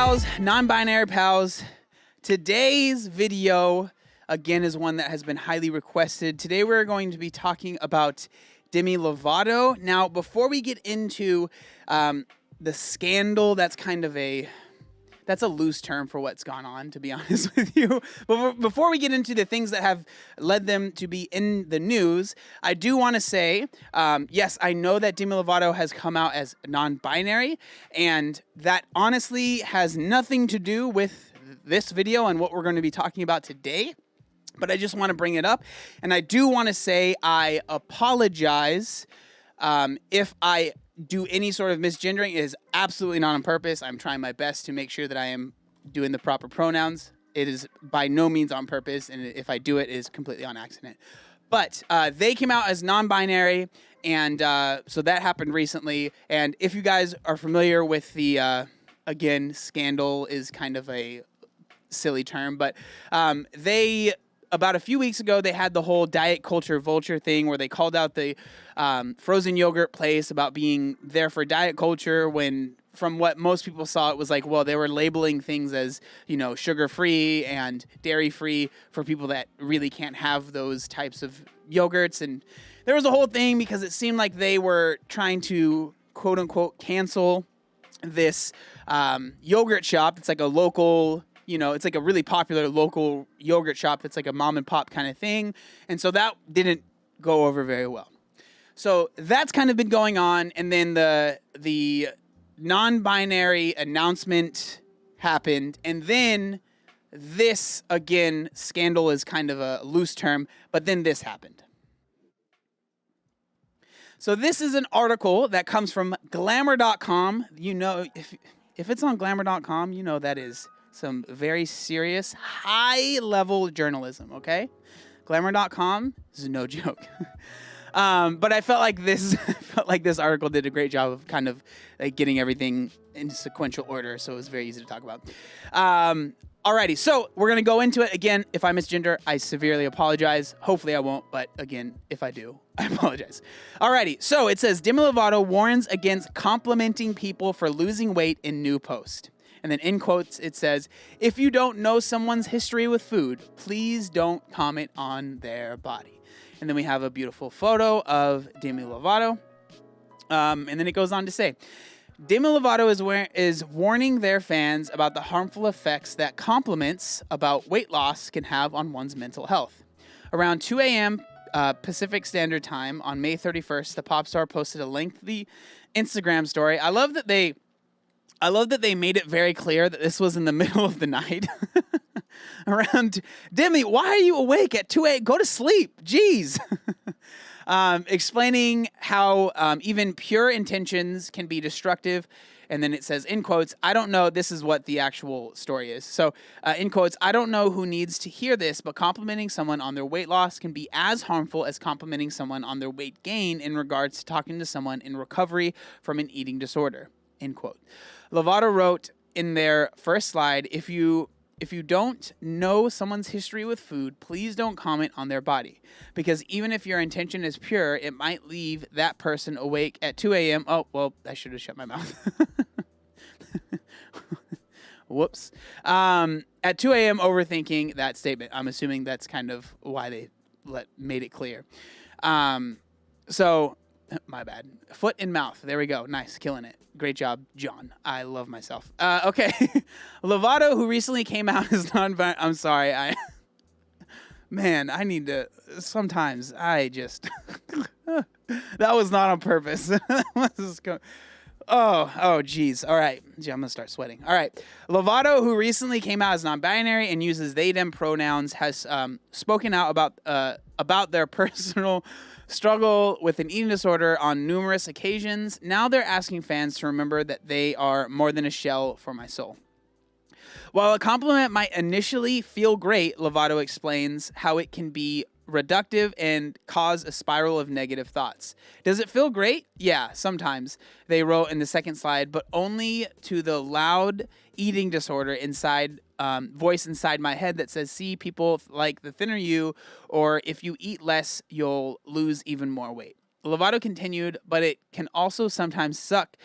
pals, non-binary pals. Today's video, again, is one that has been highly requested. Today we're going to be talking about Demi Lovato. Now, before we get into the scandal, that's a loose term for what's gone on, to be honest with you. But before we get into the things that have led them to be in the news, I do want to say, yes, I know that Demi Lovato has come out as non-binary, and that honestly has nothing to do with this video and what we're going to be talking about today. But I just want to bring it up, and I do want to say I apologize if I do any sort of misgendering. It is absolutely not on purpose. I'm trying my best to make sure that I am doing the proper pronouns. It is by no means on purpose, and if I do it, it is completely on accident. But they came out as non-binary, and so that happened recently. And if you guys are familiar with the, again, scandal is kind of a silly term, but they... About a few weeks ago, they had the whole diet culture vulture thing where they called out the frozen yogurt place about being there for diet culture when, from what most people saw, it was like, well, they were labeling things as, you know, sugar-free and dairy-free for people that really can't have those types of yogurts. And there was a whole thing because it seemed like they were trying to, quote-unquote, cancel this yogurt shop. It's like a local... You know, it's like a really popular local yogurt shop. It's like a mom and pop kind of thing. And so that didn't go over very well. So that's kind of been going on. And then the non-binary announcement happened. And then this, again, scandal is kind of a loose term. But then this happened. So this is an article that comes from glamour.com. You know, if it's on glamour.com, you know that is... some very serious, high-level journalism, okay? Glamour.com is no joke. But I felt like this article did a great job of kind of like getting everything in sequential order, so it was very easy to talk about. Alrighty, so we're going to go into it. Again, if I misgender, I severely apologize. Hopefully I won't, but again, if I do, I apologize. Alrighty, so it says, Demi Lovato warns against complimenting people for losing weight in new post. And then in quotes, it says, if you don't know someone's history with food, please don't comment on their body. And then we have a beautiful photo of Demi Lovato. And then it goes on to say, Demi Lovato is warning their fans about the harmful effects that compliments about weight loss can have on one's mental health. Around 2 a.m. Pacific Standard Time on May 31st, the pop star posted a lengthy Instagram story. I love that they made it very clear that this was in the middle of the night. Around, Demi, why are you awake at 2 a.m.? Go to sleep. Jeez. Explaining how even pure intentions can be destructive. And then it says, in quotes, I don't know. This is what the actual story is. So, in quotes, I don't know who needs to hear this, but complimenting someone on their weight loss can be as harmful as complimenting someone on their weight gain in regards to talking to someone in recovery from an eating disorder. End quote. Lovato wrote in their first slide, if you don't know someone's history with food, please don't comment on their body. Because even if your intention is pure, it might leave that person awake at 2 a.m. Oh, well, I should have shut my mouth. Whoops. At 2 a.m. overthinking that statement. I'm assuming that's kind of why they made it clear. So, my bad. Foot and mouth. There we go. Nice. Killing it. Great job, John. I love myself. Okay. Lovato, who recently came out as non-binary. I'm sorry. Man, I need to... Sometimes I just... That was not on purpose. Oh, geez. All right. Gee, I'm going to start sweating. All right. Lovato, who recently came out as non-binary and uses they, them pronouns, has spoken out about their personal struggle with an eating disorder on numerous occasions. Now they're asking fans to remember that they are more than a shell for my soul. While a compliment might initially feel great, Lovato explains how it can be reductive and cause a spiral of negative thoughts. Does it feel great? Yeah, sometimes, they wrote in the second slide, but only to the loud eating disorder voice inside my head that says, see, people like the thinner you, or if you eat less, you'll lose even more weight. Lovato continued, but it can also sometimes suck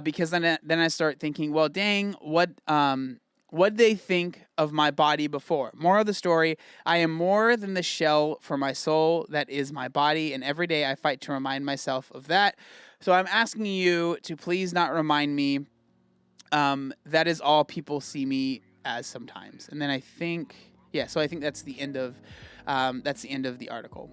because then I start thinking, well, dang, what they think of my body before. Moral of the story, I am more than the shell for my soul that is my body, and every day I fight to remind myself of that. So I'm asking you to please not remind me. That is all people see me as sometimes. And then I think, yeah, so I think that's the end of the article.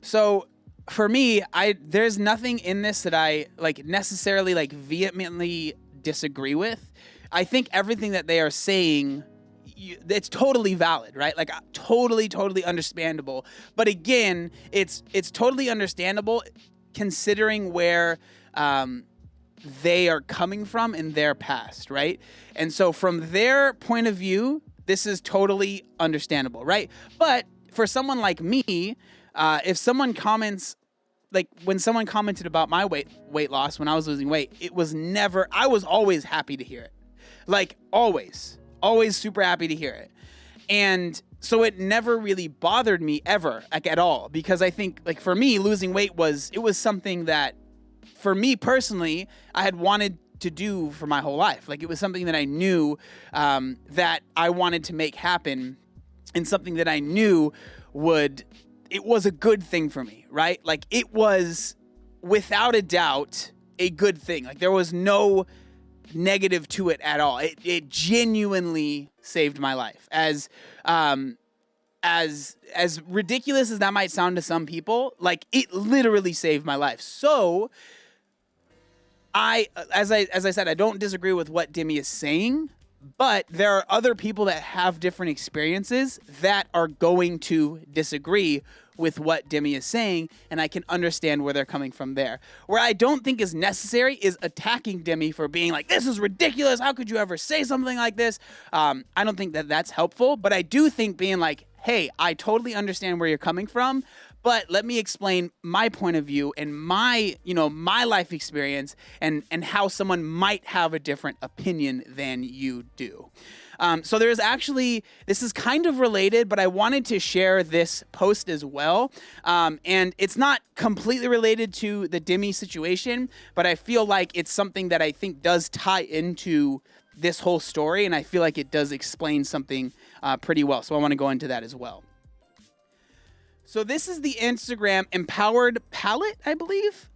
So for me, there's nothing in this that I like necessarily like vehemently disagree with. I think everything that they are saying, it's totally valid, right? Like totally understandable. But again, it's totally understandable considering where they are coming from in their past, right? And so from their point of view, this is totally understandable, right? But for someone like me, if someone comments, like when someone commented about my weight loss when I was losing weight, I was always happy to hear it. Like always super happy to hear it. And so it never really bothered me ever, like at all, because I think like for me, losing weight was something that for me personally, I had wanted to do for my whole life. Like it was something that I knew that I wanted to make happen, and something that I knew it was a good thing for me, right? Like it was without a doubt a good thing. Like there was no negative to it at all. It genuinely saved my life. As ridiculous as that might sound to some people, like it literally saved my life. So as I said, I don't disagree with what Demi is saying, but there are other people that have different experiences that are going to disagree with what Demi is saying, and I can understand where they're coming from there. Where I don't think is necessary is attacking Demi for being like, this is ridiculous, how could you ever say something like this? I don't think that that's helpful, but I do think being like, hey, I totally understand where you're coming from, but let me explain my point of view and my life experience and how someone might have a different opinion than you do. So there's actually, this is kind of related, but I wanted to share this post as well. And it's not completely related to the Demi situation, but I feel like it's something that I think does tie into this whole story, and I feel like it does explain something pretty well. So I want to go into that as well. So this is the Instagram Empowered Palette, I believe.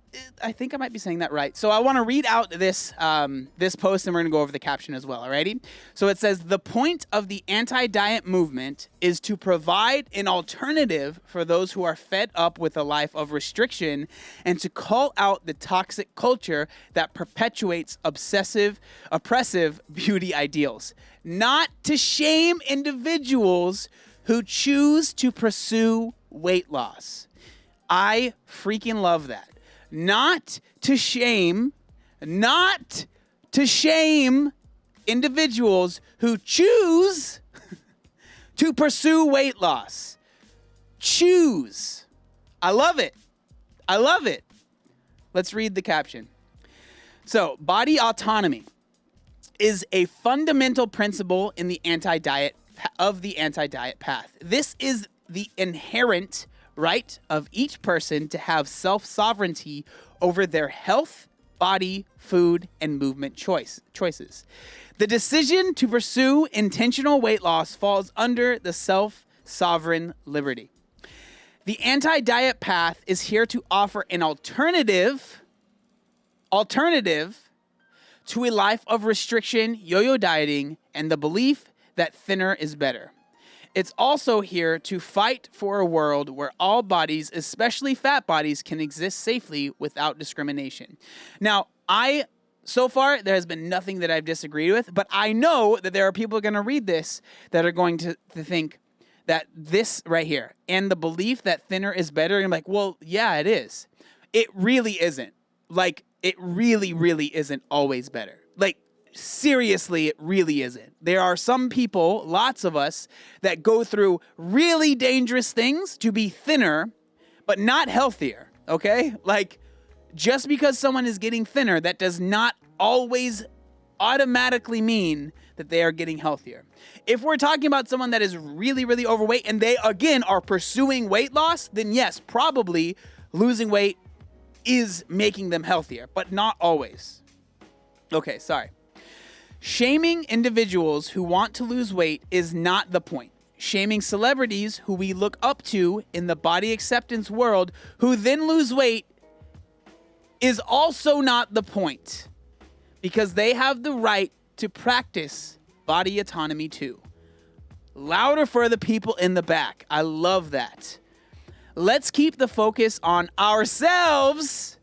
I think I might be saying that right. So I want to read out this post, and we're going to go over the caption as well, alrighty? So it says, the point of the anti-diet movement is to provide an alternative for those who are fed up with a life of restriction and to call out the toxic culture that perpetuates oppressive beauty ideals. Not to shame individuals who choose to pursue weight loss. I freaking love that. Not to shame individuals who choose to pursue weight loss. Choose. I love it. Let's read the caption. So, body autonomy is a fundamental principle in the anti-diet path. This is the inherent right of each person to have self-sovereignty over their health, body, food, and movement choices. The decision to pursue intentional weight loss falls under the self-sovereign liberty. The anti-diet path is here to offer an alternative to a life of restriction, yo-yo dieting, and the belief that thinner is better. It's also here to fight for a world where all bodies, especially fat bodies, can exist safely without discrimination. Now, so far, there has been nothing that I've disagreed with, but I know that there are people going to read this that are going to think that this right here, and the belief that thinner is better, and I'm like, well, yeah, it is. It really isn't. Like, it really, really isn't always better. Like, seriously, it really isn't. There are some people, lots of us, that go through really dangerous things to be thinner, but not healthier, okay? Like, just because someone is getting thinner, that does not always automatically mean that they are getting healthier. If we're talking about someone that is really, really overweight and they, again, are pursuing weight loss, then yes, probably losing weight is making them healthier, but not always. Okay, sorry. Shaming individuals who want to lose weight is not the point. Shaming celebrities who we look up to in the body acceptance world who then lose weight is also not the point, because they have the right to practice body autonomy too. Louder for the people in the back. I love that. Let's keep the focus on ourselves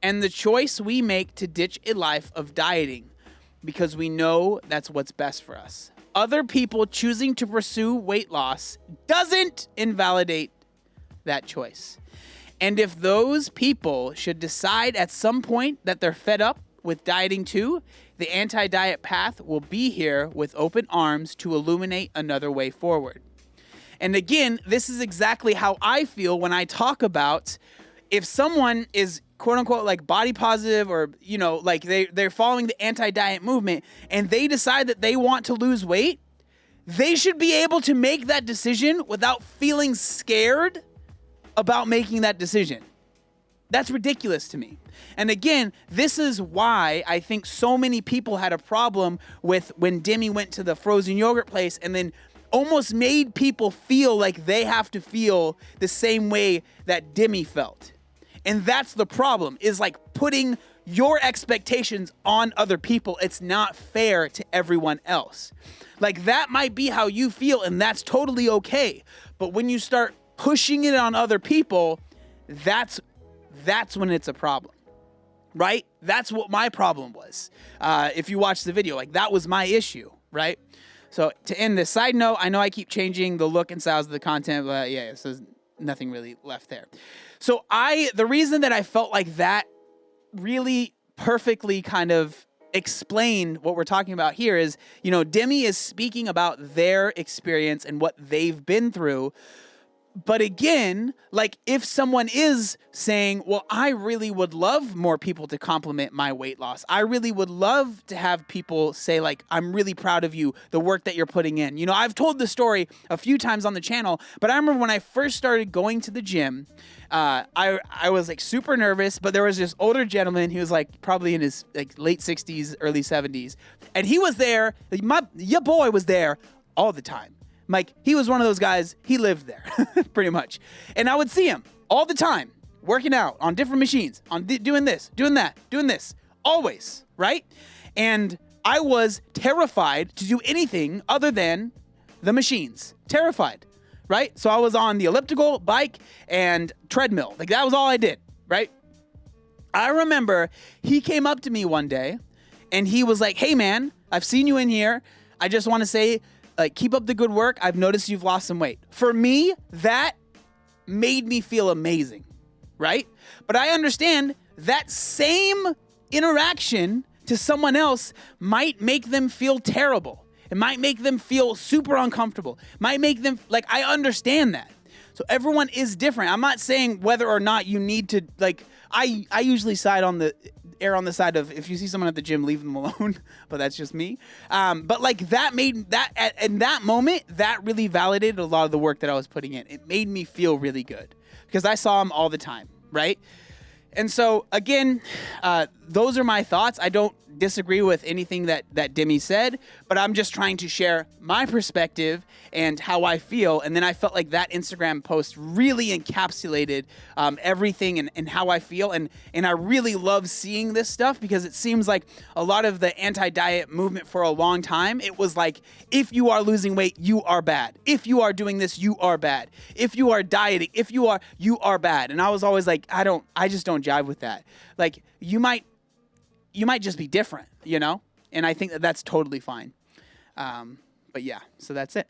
and the choice we make to ditch a life of dieting, because we know that's what's best for us. Other people choosing to pursue weight loss doesn't invalidate that choice. And if those people should decide at some point that they're fed up with dieting too, the anti-diet path will be here with open arms to illuminate another way forward. And again, this is exactly how I feel when I talk about if someone is quote unquote like body positive, or, you know, like they're following the anti-diet movement and they decide that they want to lose weight, they should be able to make that decision without feeling scared about making that decision. That's ridiculous to me. And again, this is why I think so many people had a problem with when Demi went to the frozen yogurt place and then almost made people feel like they have to feel the same way that Demi felt. And that's the problem, is like putting your expectations on other people. It's not fair to everyone else. Like, that might be how you feel, and that's totally okay. But when you start pushing it on other people, that's when it's a problem, right? That's what my problem was. If you watch the video, like, that was my issue, right? So to end this side note, I know I keep changing the look and styles of the content, but yeah, so there's nothing really left there. So the reason that I felt like that really perfectly kind of explained what we're talking about here is, you know, Demi is speaking about their experience and what they've been through. But again, like, if someone is saying, well, I really would love more people to compliment my weight loss. I really would love to have people say, like, I'm really proud of you, the work that you're putting in. You know, I've told this story a few times on the channel, but I remember when I first started going to the gym, I was like super nervous, but there was this older gentleman. He was like probably in his like late 60s, early 70s. And he was there. Your boy was there all the time. Like, he was one of those guys, he lived there, pretty much. And I would see him all the time, working out on different machines, on doing this, doing that, doing this, always, right? And I was terrified to do anything other than the machines. Terrified, right? So I was on the elliptical, bike, and treadmill. Like, that was all I did, right? I remember he came up to me one day, and he was like, hey, man, I've seen you in here. I just want to say, like, keep up the good work. I've noticed you've lost some weight. For me, that made me feel amazing, right? But I understand that same interaction to someone else might make them feel terrible. It might make them feel super uncomfortable. It might make them, like, I understand that. So everyone is different. I'm not saying whether or not you need to, like, I usually err on the side of, if you see someone at the gym, leave them alone. But that's just me. But like, that made that, in that moment, that really validated a lot of the work that I was putting in. It made me feel really good because I saw him all the time, right? And so again, those are my thoughts. I don't disagree with anything that Demi said, but I'm just trying to share my perspective and how I feel. And then I felt like that Instagram post really encapsulated everything and how I feel. And I really love seeing this stuff because it seems like a lot of the anti-diet movement for a long time, it was like, if you are losing weight, you are bad. If you are doing this, you are bad. If you are dieting, you are bad. And I was always like, I just don't jive with that. Like, you might just be different, you know? And I think that that's totally fine. But yeah, so that's it.